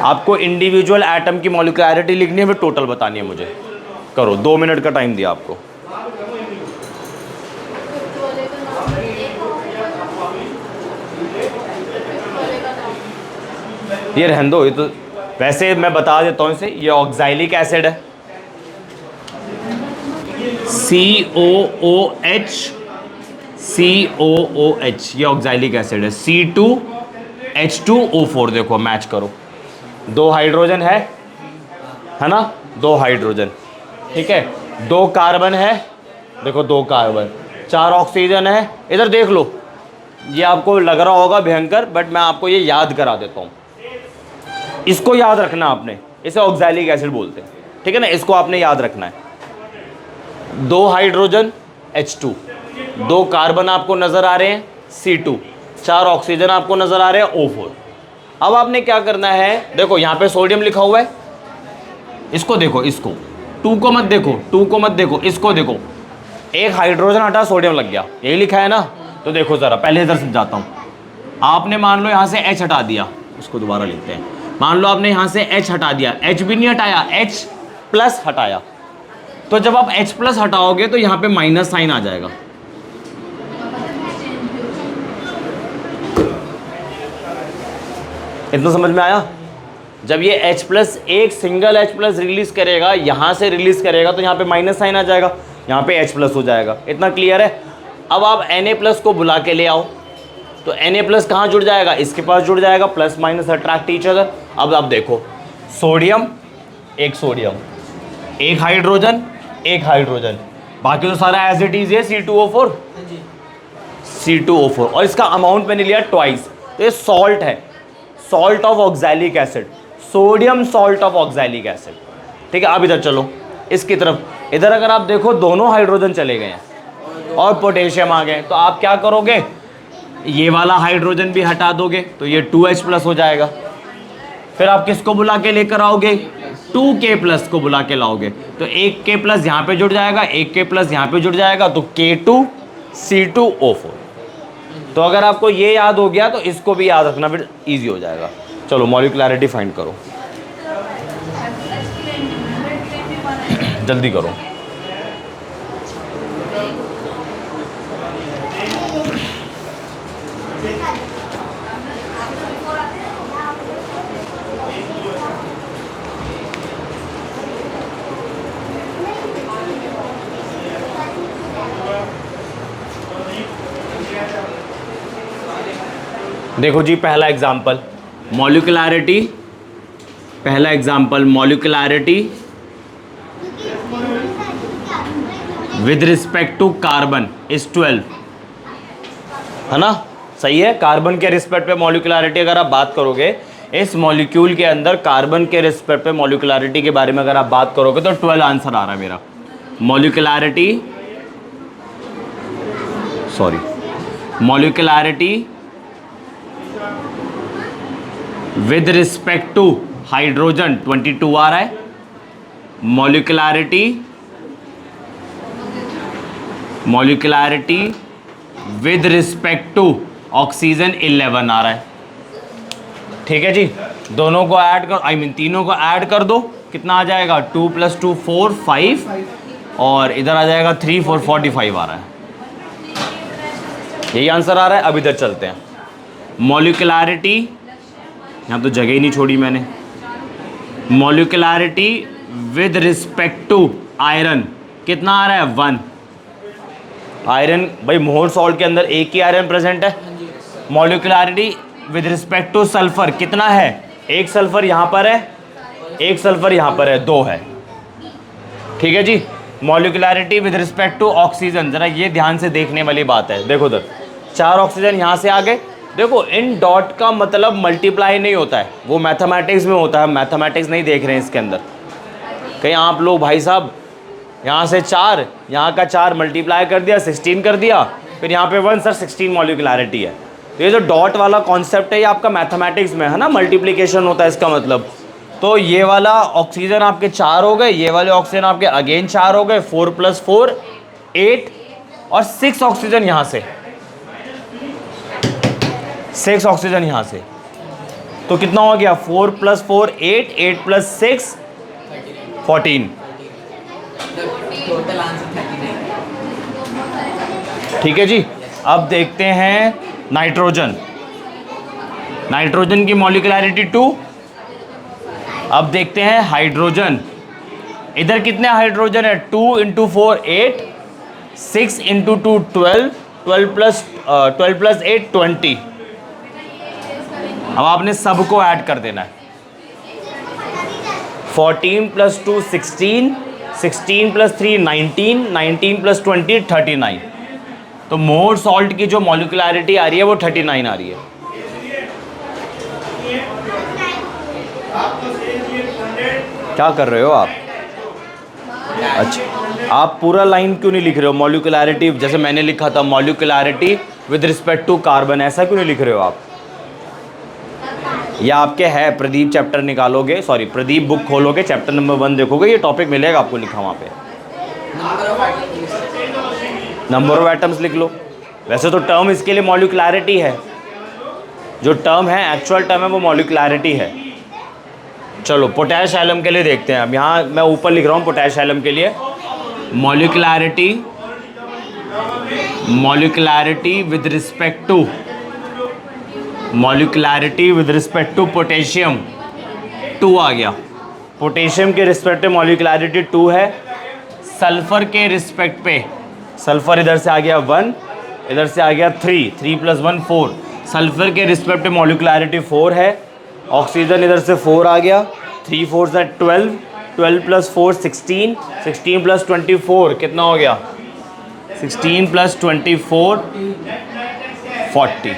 Speaker 1: आपको इंडिविजुअल एटम की मॉलिक्युलैरिटी लिखनी है, फिर टोटल बतानी है मुझे, करो। 2 मिनट का टाइम दिया आपको। ये रहने दो, ये तो वैसे मैं बता देता हूँ इसे। ये ऑक्सैलिक एसिड है, COOH, ये ऑक्सैलिक एसिड है। C2H2O4, देखो मैच करो, 2 हाइड्रोजन है ना, 2 हाइड्रोजन, ठीक है। 2 कार्बन है, देखो 2 कार्बन, 4 ऑक्सीजन है। इधर देख लो, ये आपको लग रहा होगा भयंकर, बट मैं आपको ये याद करा देता हूँ। इसको याद रखना आपने, इसे ऑक्सैलिक एसिड बोलते हैं, ठीक है ना। इसको आपने याद रखना है। 2 हाइड्रोजन H2, 2 कार्बन आपको नजर आ रहे हैं C2, 4 ऑक्सीजन आपको नजर आ रहे हैं O4। अब आपने क्या करना है, देखो यहाँ पे सोडियम लिखा हुआ है, इसको देखो, इसको 2 को मत देखो, 2 को मत देखो, इसको देखो। एक हाइड्रोजन हटा, सोडियम लग गया, यही लिखा है ना। तो देखो जरा, पहले इधर समझाता हूँ। आपने मान लो यहाँ से H हटा दिया, उसको दोबारा लिखते हैं। मान लो आपने यहाँ से H हटा दिया, H भी नहीं हटाया, H प्लस हटाया। तो जब आप H प्लस हटाओगे तो यहाँ पे माइनस साइन आ जाएगा। इतना समझ में आया? जब ये H प्लस, एक सिंगल H प्लस रिलीज करेगा, यहाँ से रिलीज करेगा, तो यहाँ पे माइनस साइन आ जाएगा, यहाँ पे H प्लस हो जाएगा। इतना क्लियर है? अब आप Na प्लस को बुला के ले आओ, तो Na प्लस कहाँ जुड़ जाएगा? इसके पास जुड़ जाएगा, plus minus attract each other. अब आप देखो, सोडियम, एक हाइड्रोजन, एक हाइड्रोजन, बाकी तो सारा एज इट इज है C2O4, C2O4। और इसका अमाउंट मैंने लिया ट्वाइस, तो ये सॉल्ट है, salt of oxalic acid, sodium salt of oxalic acid, ठीक है। अब इधर चलो, इसकी तरफ। इधर अगर आप देखो, दोनों हाइड्रोजन चले गए हैं और पोटेशियम आ गए, तो आप क्या करोगे? ये वाला हाइड्रोजन भी हटा दोगे, तो ये 2H प्लस हो जाएगा। फिर आप किसको बुला के लेकर आओगे? 2K प्लस को बुला के लाओगे, तो 1K प्लस यहाँ पे जुड़ जाएगा, 1K प्लस यहाँ पे जुड़ जाएगा, तो K2C2O4। तो अगर आपको ये याद हो गया तो इसको भी याद रखना, फिर इजी हो जाएगा। चलो मॉलिक्युलैरिटी फाइंड करो, जल्दी करो। देखो जी, पहला एग्जाम्पल मॉलिक्युलैरिटी, पहला example molecularity with respect to carbon is 12, है ना? सही है। कार्बन के रिस्पेक्ट पे मॉलिक्युलैरिटी अगर आप बात करोगे, इस मॉलिक्यूल के अंदर कार्बन के रिस्पेक्ट पे मॉलिक्युलैरिटी के बारे में अगर आप बात करोगे, तो 12 आंसर आ रहा है मेरा। मॉलिक्युलैरिटी विद रिस्पेक्ट टू हाइड्रोजन 22 आ रहा है, molecularity with respect to oxygen 11 आ रहा है। ठीक है जी, दोनों को ऐड कर, आई मीन तीनों को ऐड कर दो, कितना आ जाएगा 2 + 2 4 5 और इधर आ जाएगा 3 4 45 आ रहा है। यही आंसर आ रहा है। अब इधर चलते हैं, मॉलिक्युलैरिटी, यहाँ तो जगह ही नहीं छोड़ी मैंने, मॉलिक्युलैरिटी विद रिस्पेक्ट टू आयरन कितना आ रहा है 1। आयरन भाई मोहर सॉल्ट के अंदर एक ही आयरन प्रेजेंट है। Molecularity with respect two sulphur कितना है, एक सल्फर यहाँ पर है, एक सल्फर यहाँ पर है, 2 है। ठीक है जी, मॉलिक्युलैरिटी विद रिस्पेक्ट टू ऑक्सीजन, जरा ये ध्यान से देखने वाली बात है। देखो उधर 4 ऑक्सीजन यहाँ से आ गए। देखो इन डॉट का मतलब मल्टीप्लाई नहीं होता है, वो मैथमेटिक्स में होता है, मैथमेटिक्स नहीं देख रहे हैं इसके अंदर। कहीं आप लोग भाई साहब यहाँ से 4, यहाँ का 4 मल्टीप्लाई कर दिया 16 कर दिया, फिर यहाँ पे 1 सर 16 मॉलिक्युलैरिटी है। तो ये जो डॉट वाला कॉन्सेप्ट है ये आपका मैथमेटिक्स में है ना, मल्टीप्लिकेशन होता है इसका मतलब। तो ये वाला ऑक्सीजन आपके 4 हो गए, ये वाले ऑक्सीजन आपके अगेन 4 हो गए, 4 + 4 8 और 6 ऑक्सीजन यहाँ से, 6 ऑक्सीजन यहाँ से। तो कितना हो गया 4 + 4 8 8 + 6 14।
Speaker 2: Total answer 39।
Speaker 1: ठीक है जी, अब देखते हैं नाइट्रोजन। नाइट्रोजन की मॉलिक्युलैरिटी 2। अब देखते हैं हाइड्रोजन। इधर कितने हाइड्रोजन है, 2 × 4 8, 6 × 2 12, 12 + 8 20। अब आपने सबको ऐड कर देना है। 14 + 2 16, 16 + 3 19, 19 + 20 39। तो मोर सॉल्ट की जो मॉलिक्युलैरिटी आ रही है वो 39 आ रही है। क्या कर रहे हो आप? अच्छा, आप पूरा लाइन क्यों नहीं लिख रहे हो? मॉलिक्युलैरिटी जैसे मैंने लिखा था, मॉलिक्युलैरिटी विद रिस्पेक्ट टू कार्बन, ऐसा क्यों नहीं लिख रहे हो आप? या आपके है प्रदीप चैप्टर निकालोगे, सॉरी प्रदीप बुक खोलोगे, चैप्टर नंबर 1 देखोगे, ये टॉपिक मिलेगा आपको लिखा वहाँ पे। नंबर ऑफ एटम्स लिख लो। वैसे तो टर्म इसके लिए मॉलिक्युलैरिटी है, जो टर्म है एक्चुअल टर्म है वो मॉलिक्युलैरिटी है। चलो पोटैश एलम के लिए देखते हैं। अब यहाँ मैं ऊपर लिख रहा हूँ पोटैश एलम के लिए, molecularity with respect to, molecularity with respect to potassium 2 आ गया। पोटेशियम के रिस्पेक्ट पे मॉलिक्युलैरिटी 2 है। सल्फर के रिस्पेक्ट पे, सल्फर इधर से आ गया 1, इधर से आ गया 3, 3 + 1 4। सल्फर के रिस्पेक्ट पे मॉलिक्युलैरिटी 4 है। ऑक्सीजन इधर से 4 आ गया, 3 4 से 12, 12 + 4 16, 16 + 24 कितना हो गया, 16 + 24 40।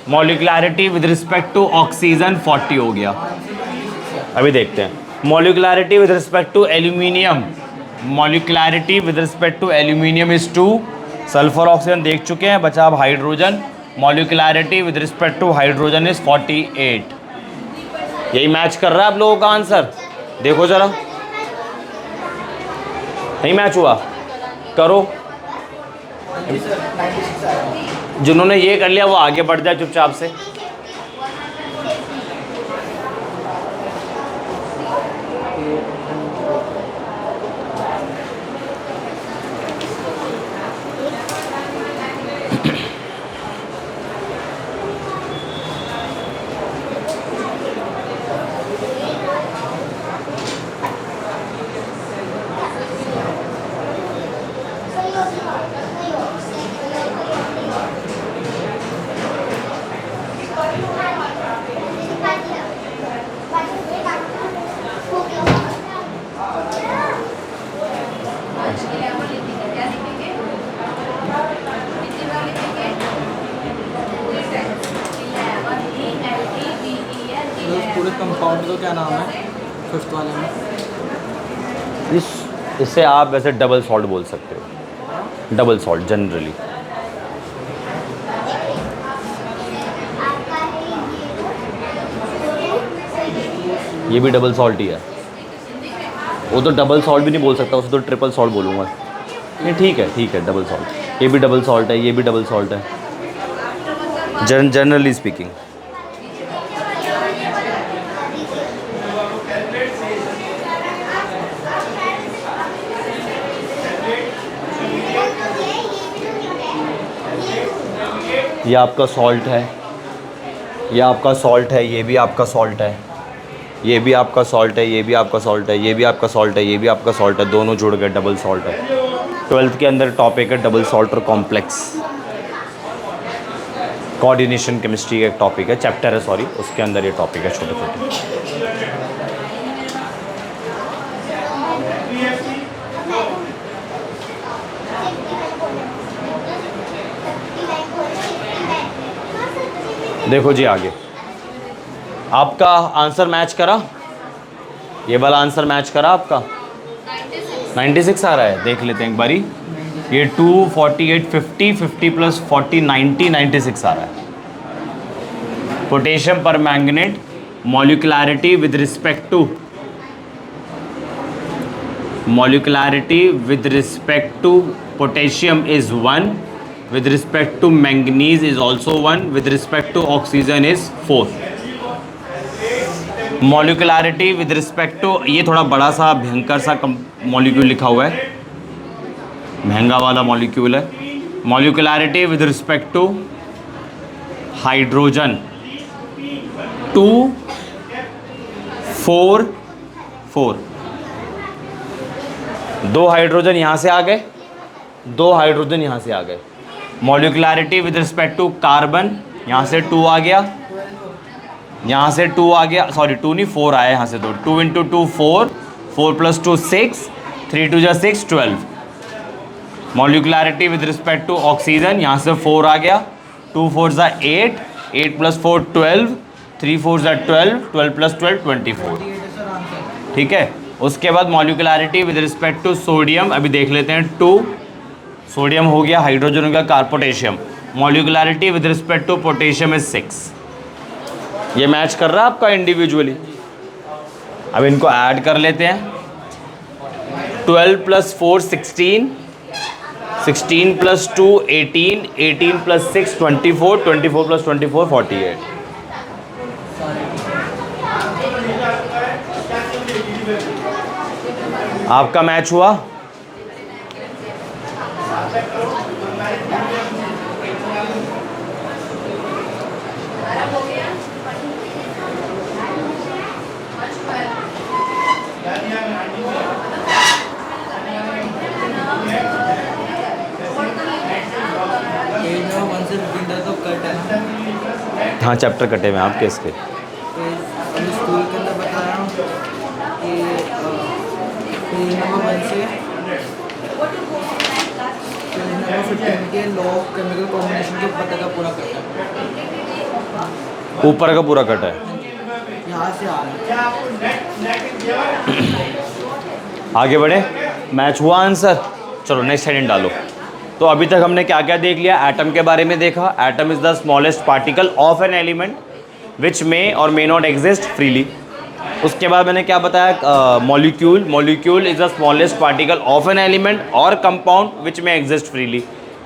Speaker 1: Molecularity with respect to oxygen 40 हो गया। अभी देखते हैं molecularity with respect to aluminium. Molecularity with respect to aluminium is 2। Sulphur oxygen देख चुके हैं, बचा अब hydrogen. Molecularity with respect to hydrogen is 48। यही मैच कर रहा है आप लोगों का आंसर, देखो जरा। नहीं मैच हुआ, करो। जिन्होंने ये कर लिया वो आगे बढ़ जाए चुपचाप से।
Speaker 2: पूरे कंपाउंड का क्या नाम है 5th वाले में?
Speaker 1: इससे आप वैसे डबल सॉल्ट बोल सकते हो, डबल सॉल्ट जनरली। ये भी डबल सॉल्ट ही है। वो तो डबल सॉल्ट भी नहीं बोल सकता, उसे तो ट्रिपल सॉल्ट बोलूँगा। नहीं ठीक है डबल सॉल्ट। ये भी डबल सॉल्ट है, ये भी डबल सॉल्ट है, जनरली स्पीकिंग। ये आपका सॉल्ट है, ये आपका सॉल्ट है, ये भी आपका सॉल्ट है, ये भी आपका सॉल्ट है, ये भी आपका सॉल्ट है, ये भी आपका सॉल्ट है, ये भी आपका सॉल्ट है, दोनों जुड़ गए डबल सॉल्ट है। 12th के अंदर टॉपिक है डबल सॉल्ट और कॉम्प्लेक्स कोऑर्डिनेशन केमिस्ट्री का एक टॉपिक है, चैप्टर है सॉरी, उसके अंदर ये टॉपिक है छोटे छोटे। देखो जी आगे आपका आंसर मैच करा, ये वाला आंसर मैच करा आपका 96 आ रहा है। देख लेते हैं एक बारी, ये 2 48 50 50 प्लस 40 90 96 आ रहा है। Potassium permanganate molecularity with respect to potassium is 1, with respect to manganese is also 1, with respect to oxygen is 4। Molecularity with respect to, ये थोड़ा बड़ा सा भयंकर सा मॉलिक्यूल लिखा हुआ है, महंगा वाला मॉलिक्यूल है। Molecularity with respect to hydrogen 2 4 4, 2 hydrogen यहाँ से आ गए, 2 हाइड्रोजन यहाँ से आ गए। मॉलिक्युलैरिटी विद रिस्पेक्ट टू कार्बन, यहाँ से 2 आ गया, यहाँ से 2 आ गया, सॉरी 2 नहीं 4 आया यहाँ से, तो 2 इंटू 2 4, 4 प्लस 2 6, 3 2 जा 6 12। मॉलिक्युलैरिटी विद रिस्पेक्ट टू ऑक्सीजन, यहाँ से 4 आ गया, 2 4 जा 8, 8 प्लस 4 12, 3 4 जा 12, 12 प्लस 12 24। ठीक है, उसके बाद मॉलिक्युलैरिटी विद रिस्पेक्ट टू सोडियम, अभी देख लेते हैं 2, सोडियम हो गया, हाइड्रोजन हो गया, potassium. Molecularity with respect to potassium is 6। ये मैच कर रहा है आपका इंडिविजुअली। अब इनको ऐड कर लेते हैं, 12 प्लस 4 16, 16 प्लस 2 18, 18 प्लस 6 24, 24 प्लस 24 48। आपका मैच हुआ। हाँ चैप्टर कटे हुए हैं आपके इसके।
Speaker 2: स्कूल के अंदर बता रहा हूँ कि पेज नंबर 1 से पेज नंबर 15 के लॉ ऑफ केमिकल कॉम्बिनेशन के ऊपर का पूरा कट है,
Speaker 1: ऊपर का पूरा कट है,
Speaker 2: यहाँ से आ रहा है।
Speaker 1: आगे बढ़े, मैच हुआ आंसर। चलो नेक्स्ट हेडिंग डालो। तो अभी तक हमने क्या क्या देख लिया, एटम के बारे में देखा। Atom is the smallest particle of an element which may or may not exist freely. उसके बाद मैंने क्या बताया, molecule, molecule is the smallest particle of an element or compound which may exist freely,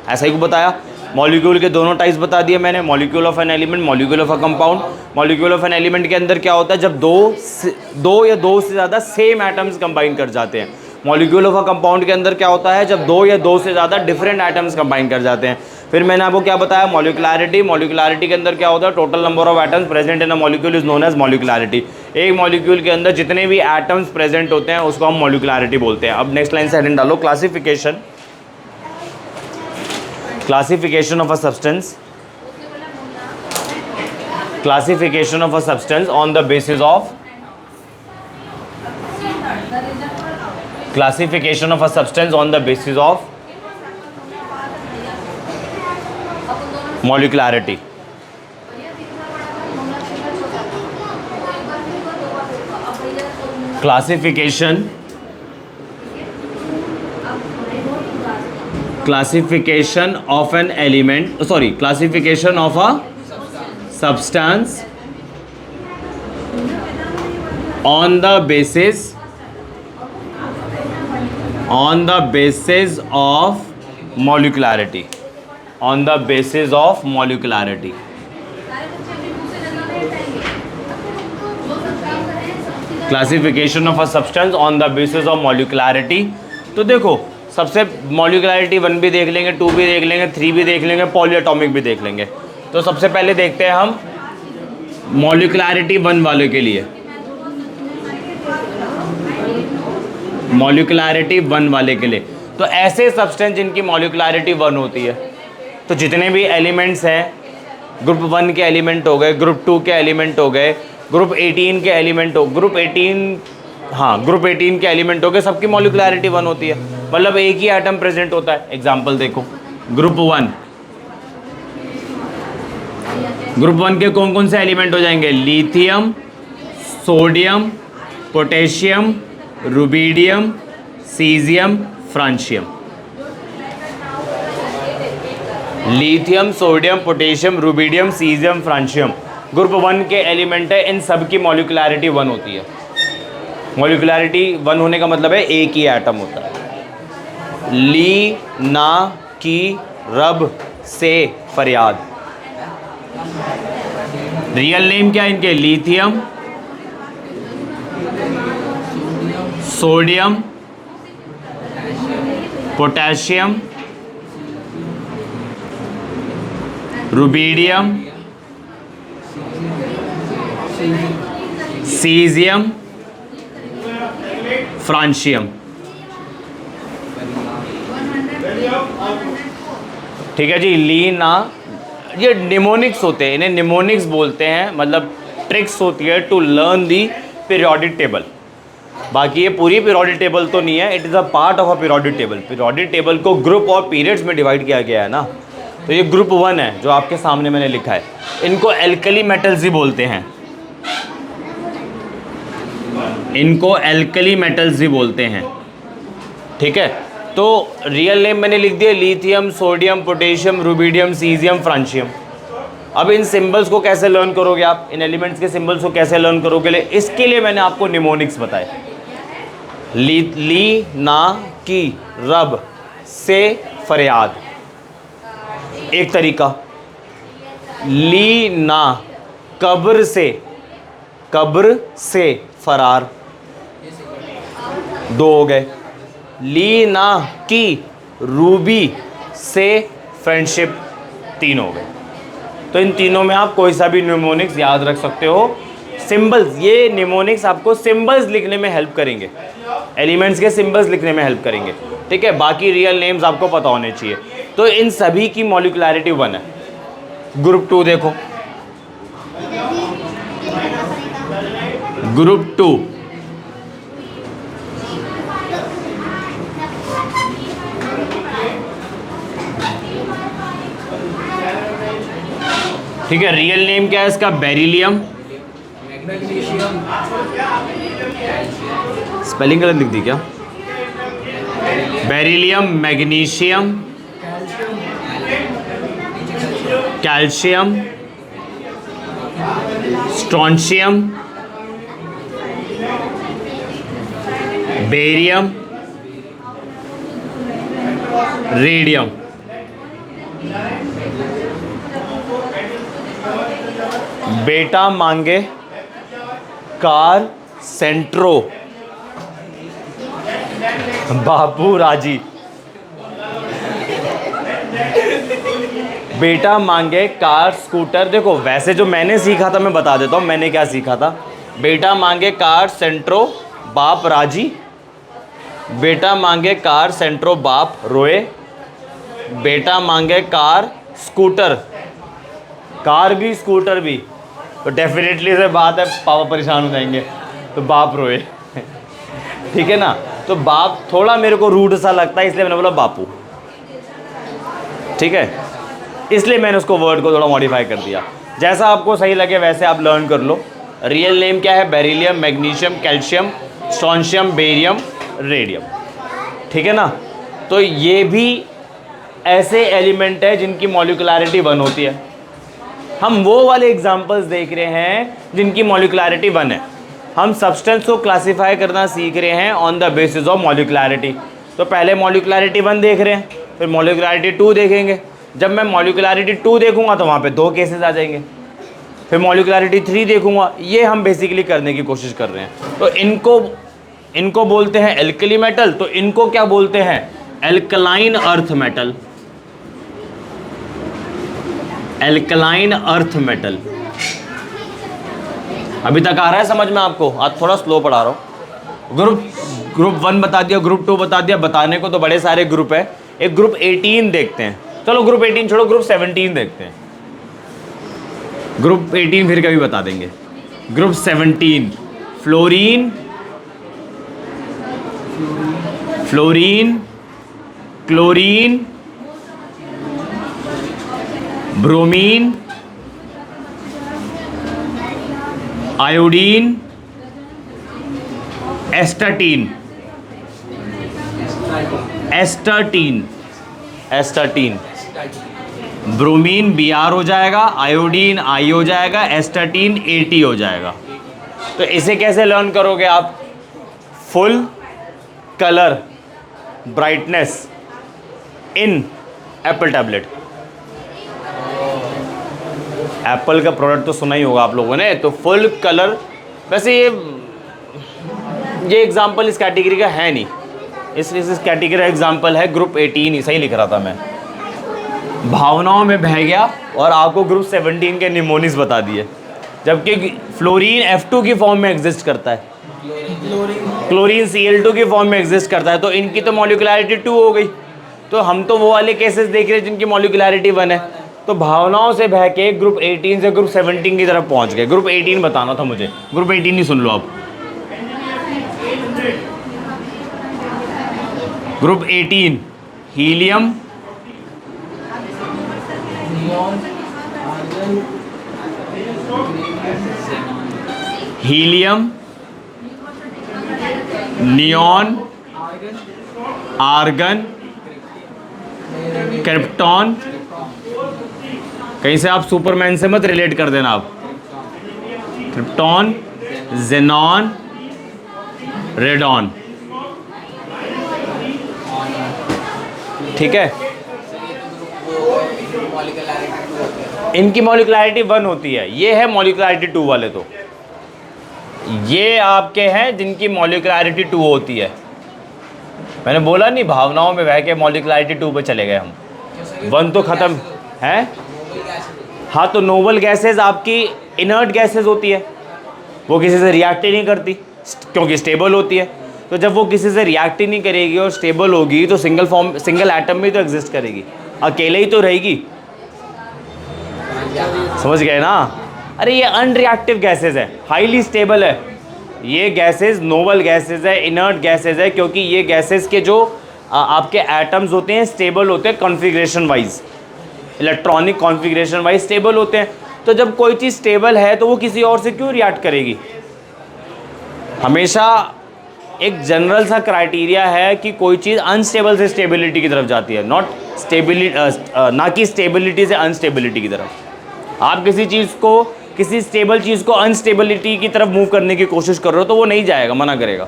Speaker 1: ऐसा ही को बताया। मॉलिक्यूल के दोनों टाइप्स बता दिए मैंने, molecule of an element, molecule of a compound. Molecule of an element के अंदर क्या होता है, जब दो या दो से ज़्यादा सेम एटम्स कंबाइन कर जाते हैं। मॉलिक्यूल ऑफ अ कंपाउंड के अंदर क्या होता है, जब 2 या 2 से ज़्यादा डिफरेंट एटम्स कंबाइन कर जाते हैं। फिर मैंने आपको क्या बताया, मॉलिक्युलैरिटी, मॉलिक्युलैरिटी के अंदर क्या होता है, total number of atoms present in a molecule is known as molecularity. एक मॉलिक्यूल के अंदर जितने भी एटम्स प्रेजेंट होते हैं उसको हम मॉलिक्युलैरिटी बोलते हैं। अब नेक्स्ट लाइन से हेडिंग डालो, classification, classification of a substance, classification of a substance on the basis of, classification of a substance on the basis of molecularity. Classification of an element, classification of a substance on the basis of molecularity, on the basis of molecularity. Classification of a substance on the basis of molecularity. तो देखो, सबसे मॉलिक्युलैरिटी 1 भी देख लेंगे, 2 भी देख लेंगे, 3 भी देख लेंगे, पॉलीएटॉमिक भी देख लेंगे। तो सबसे पहले देखते हैं हम मॉलिक्युलैरिटी 1 वाले के लिए, मॉलिक्युलैरिटी 1 वाले के लिए। तो ऐसे सब्सटेंस जिनकी मॉलिक्युलैरिटी 1 होती है, तो जितने भी एलिमेंट्स हैं, ग्रुप 1 के एलिमेंट हो गए, ग्रुप 2 के एलिमेंट हो गए, ग्रुप 18 के एलिमेंट हो, ग्रुप 18 के एलिमेंट हो गए, सबकी मॉलिक्युलैरिटी 1 होती है, मतलब एक ही एटम प्रेजेंट होता है। एग्जांपल देखो, ग्रुप 1 के कौन कौन से एलिमेंट हो जाएंगे? Lithium, sodium, potassium, rubidium, caesium, francium. Lithium, sodium, potassium, rubidium, caesium, francium group 1 के एलिमेंट है। इन सब की मॉलिक्युलैरिटी 1 होती है। मॉलिक्युलैरिटी 1 होने का मतलब है एक ही एटम होता है। ली ना की रब से फरियाद। रियल नेम क्या है इनके? Lithium, sodium, potassium, rubidium, caesium, francium. ठीक है जी। लीना, ये निमोनिक्स होते हैं, इन्हें निमोनिक्स बोलते हैं, मतलब ट्रिक्स होती है to learn the periodic table. बाकी ये पूरी पीरियोडिक टेबल तो नहीं है, it is a part of a periodic table. Periodic table को ग्रुप और पीरियड्स में डिवाइड किया गया है ना। तो ये ग्रुप 1 है जो आपके सामने मैंने लिखा है। इनको एल्कली मेटल्स ही बोलते हैं, इनको एल्कली मेटल्स ही बोलते हैं। ठीक है। तो रियल नेम मैंने लिख दिया, lithium, sodium, potassium, rubidium, caesium, francium. अब इन सिंबल्स को कैसे लर्न करोगे आप? इन एलिमेंट्स के सिंबल्स को कैसे लर्न करोगे? इसके लिए मैंने आपको निमोनिक्स बताए। ली ना की रब से फरियाद एक तरीका, ली ना कब्र से फरार, 2 हो गए। ली ना की रूबी से फ्रेंडशिप, 3 हो गए। तो इन तीनों में आप कोई सा भी निमोनिक्स याद रख सकते हो। सिंबल्स, ये निमोनिक्स आपको सिंबल्स लिखने में हेल्प करेंगे, एलिमेंट्स के सिंबल्स लिखने में हेल्प करेंगे। ठीक है। बाकी रियल नेम्स आपको पता होने चाहिए। तो इन सभी की मॉलिक्युलैरिटी 1 है। ग्रुप 2 देखो, ग्रुप 2 ठीक है। रियल नेम क्या है इसका? बेरिलियम, स्पेलिंग गलत लिख दी क्या? Beryllium, magnesium, calcium, strontium, barium, radium. बेटा मांगे कार सेंट्रो, बापू राजी। बेटा मांगे कार स्कूटर। देखो, वैसे जो मैंने सीखा था मैं बता देता हूँ मैंने क्या सीखा था। बेटा मांगे कार सेंट्रो, बाप राजी। बेटा मांगे कार सेंट्रो, बाप रोए। बेटा मांगे कार स्कूटर, कार भी स्कूटर भी, तो डेफिनेटली से बात है पापा परेशान हो जाएंगे, तो बाप रोए। ठीक है ना। तो बाप थोड़ा मेरे को रूड सा लगता है, इसलिए मैंने बोला बापू। ठीक है, इसलिए मैंने उसको वर्ड को थोड़ा मॉडिफाई कर दिया। जैसा आपको सही लगे वैसे आप लर्न कर लो। रियल नेम क्या है? Beryllium, magnesium, calcium, strontium, barium, radium. ठीक है ना। तो ये भी ऐसे एलिमेंट है जिनकी मॉलिक्युलैरिटी 1 होती है। हम वो वाले एग्जाम्पल्स देख रहे हैं जिनकी मॉलिक्युलैरिटी 1 है। हम सब्सटेंस को क्लासीफाई करना सीख रहे हैं ऑन द बेसिस ऑफ मॉलिकुलैरिटी। तो पहले मॉलिकुलैरिटी 1 देख रहे हैं, फिर मॉलिकुलैरिटी 2 देखेंगे। जब मैं मॉलिकुलैरिटी 2 देखूंगा तो वहाँ पे 2 केसेस आ जाएंगे, फिर मॉलिकुलैरिटी 3 देखूंगा। ये हम बेसिकली करने की कोशिश कर रहे हैं। तो इनको बोलते हैं एल्कली मेटल, तो इनको क्या बोलते हैं? Alkaline earth metal. Alkaline earth metal. अभी तक आ रहा है समझ में आपको? आज थोड़ा स्लो पढ़ा रहा हूँ। ग्रुप 1 बता दिया, ग्रुप 2 बता दिया। बताने को तो बड़े सारे ग्रुप है। एक ग्रुप 18 देखते हैं। चलो ग्रुप 18 छोड़ो, ग्रुप 17 देखते हैं। ग्रुप 18 फिर कभी बता देंगे। Group 17 fluorine, chlorine, bromine, iodine, astatine, bromine Br हो जाएगा, आयोडीन I हो जाएगा, एस्टाटीन At हो जाएगा। तो इसे कैसे लर्न करोगे आप? फुल कलर ब्राइटनेस इन एप्पल टैबलेट। एप्पल का प्रोडक्ट तो सुना ही होगा आप लोगों ने। तो फुल कलर, वैसे ये एग्जाम्पल इस कैटेगरी का है नहीं, इस कैटेगरी का एग्जाम्पल है ग्रुप 18 ही। सही लिख रहा था मैं, भावनाओं में बह गया और आपको ग्रुप 17 के निमोनिक्स बता दिए। जबकि फ्लोरीन F2 की फॉर्म में एग्जिस्ट करता है, क्लोरीन Cl2 की फॉर्म में एग्जिस्ट करता है। तो इनकी तो मॉलिकुलैरिटी 2 हो गई। तो हम तो वो वाले केसेस देख रहे हैं जिनकी मॉलिकुलैरिटी 1 है। तो भावनाओं से बह के ग्रुप 18 से ग्रुप 17 की तरफ पहुंच गए। ग्रुप 18 बताना था मुझे, ग्रुप 18 ही सुन लो आप। Group 18 helium, neon, argon, krypton. कहीं से आप सुपरमैन से मत रिलेट कर देना आप। Krypton, xenon, radon. ठीक है, इनकी मॉलिकुलैरिटी 1 होती है। ये है मॉलिकुलैरिटी 2 वाले। तो ये आपके हैं जिनकी मॉलिकुलैरिटी 2 होती है। मैंने बोला नहीं, भावनाओं में बह के मॉलिकुलैरिटी 2 पे चले गए हम। 1 तो ख़त्म है। हाँ, तो नोबल गैसेज आपकी इनर्ट गैसेज होती है, वो किसी से रिएक्ट ही नहीं करती क्योंकि स्टेबल होती है। तो जब वो किसी से रिएक्ट ही नहीं करेगी और स्टेबल होगी तो सिंगल एटम में तो एग्जिस्ट करेगी, अकेले ही तो रहेगी। समझ गए ना? अरे ये अनरिएक्टिव गैसेज है, हाईली स्टेबल है। ये गैसेज नोबल गैसेज है, इनर्ट गैसेज है, क्योंकि ये गैसेज के जो आपके एटम्स होते हैं स्टेबल होते हैं configuration wise, electronic configuration wise stable होते हैं। तो जब कोई चीज़ स्टेबल है तो वो किसी और से क्यों रिएक्ट करेगी? हमेशा एक जनरल सा क्राइटेरिया है कि कोई चीज़ अनस्टेबल से स्टेबिलिटी की तरफ जाती है, ना कि स्टेबिलिटी से अनस्टेबिलिटी की तरफ। आप किसी स्टेबल चीज़ को अनस्टेबिलिटी की तरफ मूव करने की कोशिश कर रहे हो तो वो नहीं जाएगा, मना करेगा।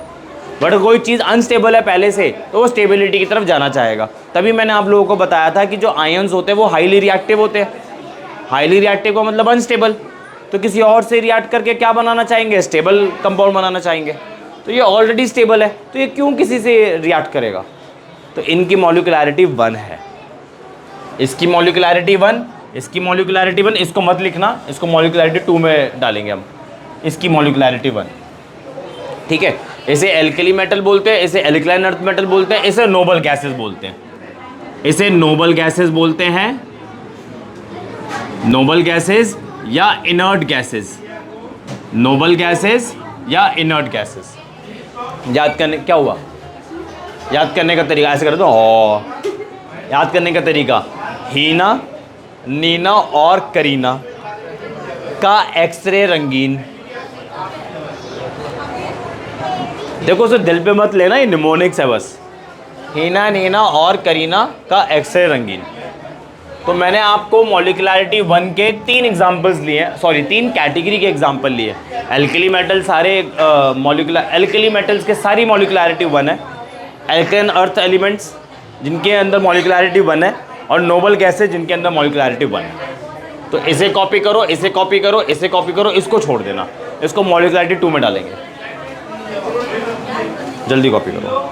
Speaker 1: बट कोई चीज़ अनस्टेबल है पहले से तो वो स्टेबिलिटी की तरफ जाना चाहेगा। तभी मैंने आप लोगों को बताया था कि जो आयंस होते हैं वो हाईली रिएक्टिव होते हैं। हाईली रिएक्टिव का मतलब अनस्टेबल, तो किसी और से रिएक्ट करके क्या बनाना चाहेंगे? स्टेबल कंपाउंड बनाना चाहेंगे। तो ये ऑलरेडी स्टेबल है तो ये क्यों किसी से रिएक्ट करेगा? तो इनकी मॉलिकुलैरिटी 1 है, इसकी मॉलिकुलैरिटी 1, इसकी मॉलिकुलैरिटी 1। इसको मत लिखना, इसको मॉलिकुलैरिटी 2 में डालेंगे हम। इसकी मॉलिकुलैरिटी 1, ठीक है। इसे एल्कली मेटल बोलते हैं, इसे एल्कलाइन अर्थ मेटल बोलते हैं, इसे नोबल गैसेस बोलते हैं। इसे नोबल गैसेस बोलते हैं, नोबल गैसेस या इनर्ट गैसेस, नोबल गैसेस या इनर्ट गैसेस। याद करने क्या हुआ? याद करने का तरीका ऐसे कर दो। याद करने का तरीका, हीना, नीना और करीना का एक्सरे रंगीन। देखो उसे दिल पे मत लेना, ये निमोनिक्स है बस। हीना, नीना और करीना का एक्सरे रंगीन। तो मैंने आपको मॉलिक्युलरिटी 1 के 3 एग्जांपल्स लिए हैं, सॉरी 3 कैटेगरी के एग्जांपल लिए। एल्कली मेटल सारे एल्कली मेटल्स के सारी मॉलिक्युलरिटी 1 है। एल्केन अर्थ एलिमेंट्स जिनके अंदर मॉलिक्युलरिटी 1 है, और नोबल गैसेज जिनके अंदर मॉलिक्युलरिटी 1 है। तो इसे कॉपी करो, इसे कॉपी करो, इसे कॉपी करो, इसको छोड़ देना, इसको मॉलिक्युलरिटी 2 में डालेंगे। जल्दी कॉपी करो।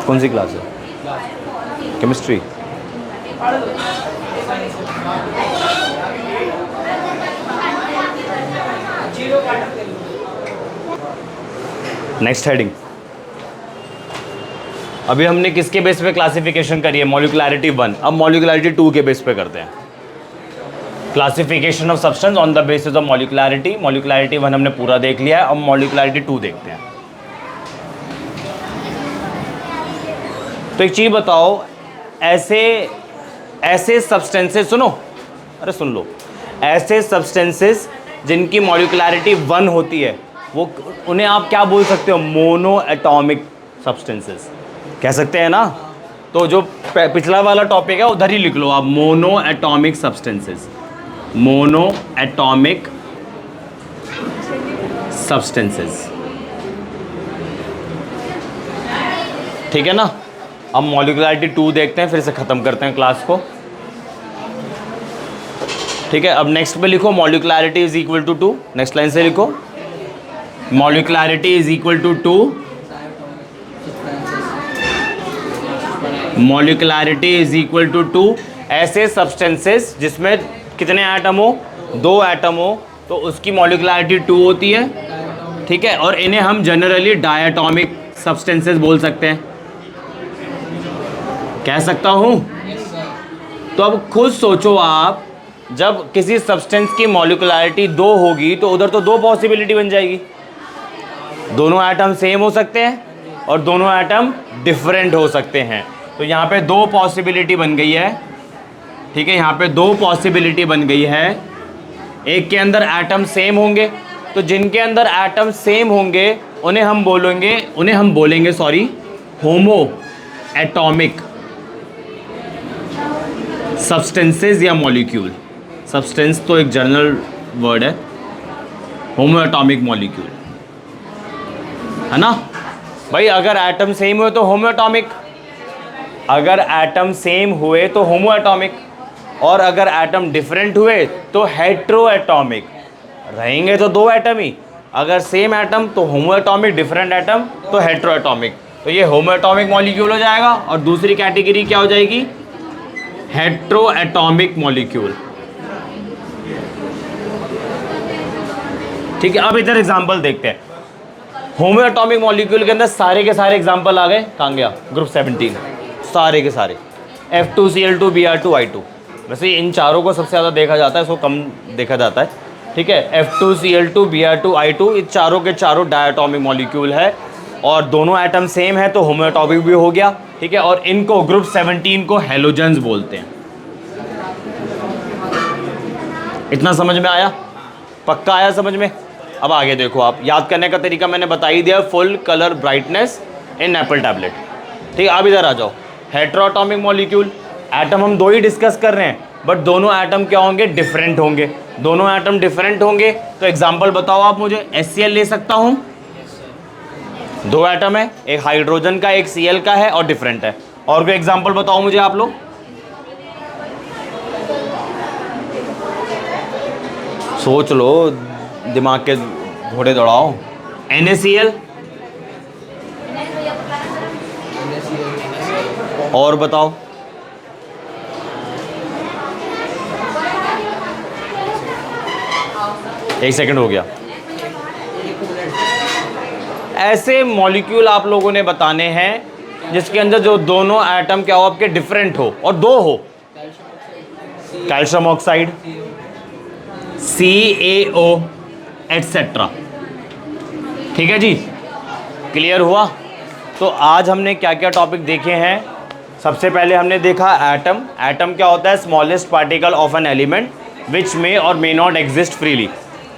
Speaker 1: कौन सी क्लास है? केमिस्ट्री। Next heading. अभी हमने किसके बेस पे क्लासिफिकेशन करी है? मॉलिक्युलरिटी 1। अब मॉलिक्युलरिटी 2 के बेस पे करते हैं। Classification of substance on the basis of molecularity. Molecularity 1 हमने पूरा देख लिया है, अब मॉलिक्युलरिटी 2 देखते हैं। तो एक चीज़ बताओ, ऐसे सब्सटेंसेस, सुनो, अरे सुन लो, ऐसे सब्सटेंसेस जिनकी मॉलिक्युलरिटी 1 होती है, वो उन्हें आप क्या बोल सकते हो? मोनो एटॉमिक सब्सटेंसेस कह सकते हैं ना। तो जो पिछला वाला टॉपिक है उधर ही लिख लो आप, mono atomic substances. Mono atomic substances, ठीक है ना। अब मॉलिक्युलरिटी 2 देखते हैं, फिर से ख़त्म करते हैं क्लास को, ठीक है। अब नेक्स्ट पे लिखो molecularity is equal to 2। Next line से लिखो molecularity is equal to 2। Molecularity is equal to 2। ऐसे सब्सटेंसेस जिसमें कितने एटम हो? 2 एटम हो, तो उसकी मॉलिक्युलरिटी 2 होती है, ठीक है। और इन्हें हम जनरली डायटॉमिक सब्सटेंसेस बोल सकते हैं, कह सकता हूँ। तो अब खुद सोचो आप, जब किसी सब्सटेंस की मॉलिक्युलरिटी 2 होगी तो उधर तो 2 पॉसिबिलिटी बन जाएगी। दोनों एटम सेम हो सकते हैं और दोनों एटम डिफरेंट हो सकते हैं। तो यहाँ पे 2 पॉसिबिलिटी बन गई है, ठीक है। यहाँ पे 2 पॉसिबिलिटी बन गई है। एक के अंदर एटम सेम होंगे, तो जिनके अंदर एटम सेम होंगे उन्हें हम बोलेंगे होमो एटॉमिक सब्सटेंसेस या मॉलिक्यूल। सब्सटेंस तो एक जनरल वर्ड है, होमो एटॉमिक मॉलिक्यूल, है ना भाई। अगर एटम सेम हुए तो होमो एटॉमिक, अगर एटम सेम हुए तो होमो एटॉमिक, और अगर एटम डिफरेंट हुए तो हेट्रो एटॉमिक। रहेंगे तो 2 एटम ही, अगर सेम एटम तो होमो एटॉमिक, डिफरेंट एटम तो हेट्रो एटॉमिक। तो ये होमो एटॉमिक मॉलिक्यूल हो जाएगा, और दूसरी कैटेगरी क्या हो जाएगी? हेट्रो एटॉमिक मॉलिक्यूल, ठीक है। अब इधर एग्जांपल देखते हैं। होमो एटॉमिक मॉलिक्यूल के अंदर सारे के सारे एग्जांपल आ गए। कहाँ गया? ग्रुप 17, सारे के सारे F2Cl2 Br2 I2। वैसे इन चारों को सबसे ज़्यादा देखा जाता है, इसको कम देखा जाता है, ठीक है। F2Cl2 Br2 I2 ये चारों के चारों डायटॉमिक मॉलिक्यूल है, और दोनों एटम सेम है तो होमो एटॉमिक भी हो गया, ठीक है। और इनको ग्रुप 17 को हेलोजेंस बोलते हैं। इतना समझ में आया? पक्का आया समझ में? अब आगे देखो, आप याद करने का तरीका मैंने बता ही दिया, फुल कलर ब्राइटनेस इन एप्पल टैबलेट, ठीक है। अब इधर आ जाओ, हेट्रोएटॉमिक मॉलिक्यूल। एटम हम 2 ही डिस्कस कर रहे हैं, बट दोनों एटम क्या होंगे? डिफरेंट होंगे। दोनों एटम डिफरेंट होंगे तो एग्जांपल बताओ आप मुझे। HCl ले सकता हूँ, 2 एटम है, एक हाइड्रोजन का एक Cl का है और डिफरेंट है। और कोई एग्जांपल बताओ मुझे आप लोग। सोच लो, दिमाग के घोड़े दौड़ाओ। NaCl, और बताओ। एक सेकंड हो गया। ऐसे मॉलिक्यूल आप लोगों ने बताने हैं जिसके अंदर जो दोनों एटम क्या हो आपके? डिफरेंट हो और 2 हो। कैल्शियम ऑक्साइड, CaO एटसेट्रा, ठीक है जी, क्लियर हुआ? तो आज हमने क्या क्या टॉपिक देखे हैं? सबसे पहले हमने देखा एटम। एटम क्या होता है? Smallest particle of an element which may or may not exist freely.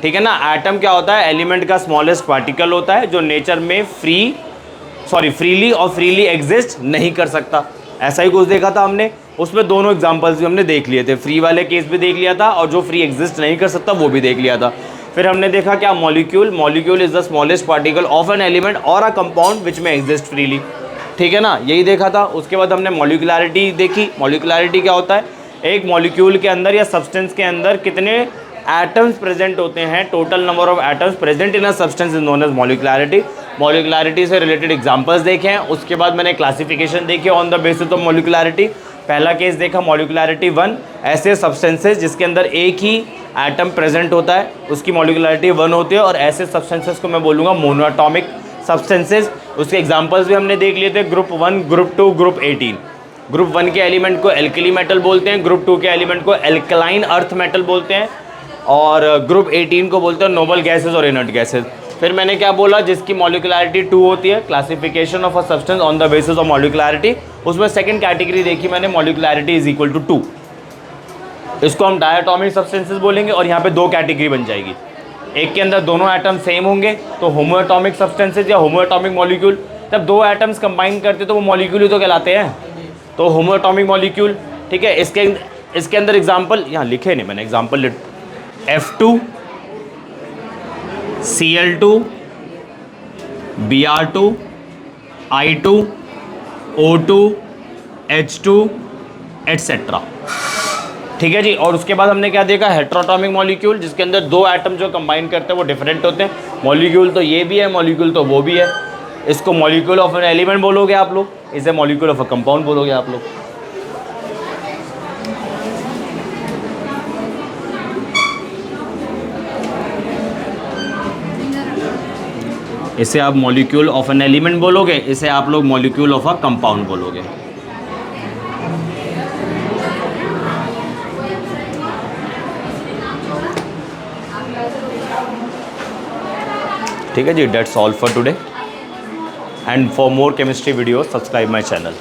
Speaker 1: ठीक है ना। एटम क्या होता है, एलिमेंट का स्मॉलेस्ट पार्टिकल होता है जो नेचर में फ्रीली और फ्रीली एग्जिस्ट नहीं कर सकता। ऐसा ही कुछ देखा था हमने, उसमें दोनों एग्जांपल्स भी हमने देख लिए थे, फ्री वाले केस भी देख लिया था और जो फ्री एग्जिस्ट नहीं कर सकता वो भी देख लिया था। फिर हमने देखा क्या, molecule is the smallest particle of an element और अ कंपाउंड विच में एग्जिस्ट फ्रीली, ठीक है ना, यही देखा था। उसके बाद हमने मॉलिक्युलैरिटी देखी। मॉलिक्युलैरिटी क्या होता है, एक मॉलिक्यूल के अंदर या सब्सटेंस के अंदर कितने एटम्स प्रेजेंट होते हैं, total number of atoms present in a substance is known as molecularity. Molecularity से रिलेटेड एग्जांपल्स देखे हैं। उसके बाद मैंने क्लासिफिकेशन देखी ऑन द बेसिस ऑफ मॉलिक्युलैरिटी। पहला केस देखा मॉलिक्युलैरिटी 1, ऐसे सब्सटेंसेस जिसके अंदर एक ही एटम प्रेजेंट होता है उसकी मॉलिक्युलैरिटी 1 होती है, और ऐसे सब्सटेंसेस को मैं बोलूँगा मोनोएटॉमिक सब्सटेंसेस। उसके एग्जांपल्स भी हमने देख लिए थे, ग्रुप 1, ग्रुप 2, ग्रुप 18। ग्रुप 1 के एलिमेंट को एल्कली मेटल बोलते हैं, ग्रुप 2 के एलिमेंट को एल्कलाइन अर्थ मेटल बोलते हैं, और ग्रुप 18 को बोलते हैं नोबल गैसेज और इनर्ट गैसेज। फिर मैंने क्या बोला, जिसकी मॉलिक्युलैरिटी 2 होती है, classification of a substance on the basis of molecularity, उसमें सेकंड कैटेगरी देखी मैंने, मॉलिक्युलैरिटी इज इक्वल टू 2। इसको हम डायटॉमिक सब्सटेंसेस बोलेंगे और यहाँ पे दो कैटेगरी बन जाएगी। एक के अंदर दोनों एटम सेम होंगे तो होमोएटॉमिक सब्सटेंसेस या होमोएटॉमिक मॉलिक्यूल। जब दो एटम्स कंबाइन करते तो वो मॉलिक्यूल ही तो कहलाते हैं, तो होमोएटॉमिक मॉलिक्यूल, ठीक है। इसके अंदर एग्जांपल यहाँ लिखे नहीं मैंने, example F2 Cl2 Br2 I2 O2 H2 etcetera, ठीक है जी। और उसके बाद हमने क्या देखा, हेट्रोटॉमिक मॉलिक्यूल, जिसके अंदर दो एटम जो कंबाइन करते हैं वो डिफरेंट होते हैं। मॉलिक्यूल तो ये भी है, मॉलिक्यूल तो वो भी है। इसको मॉलिक्यूल ऑफ एन एलिमेंट बोलोगे आप लोग, इसे मॉलिक्यूल ऑफ अ कंपाउंड बोलोगे आप लोग। इसे आप मॉलिक्यूल ऑफ एन एलिमेंट बोलोगे, इसे आप लोग मॉलिक्यूल ऑफ अ कंपाउंड बोलोगे। ठीक है जी, that's all for today, and for more chemistry video subscribe my channel.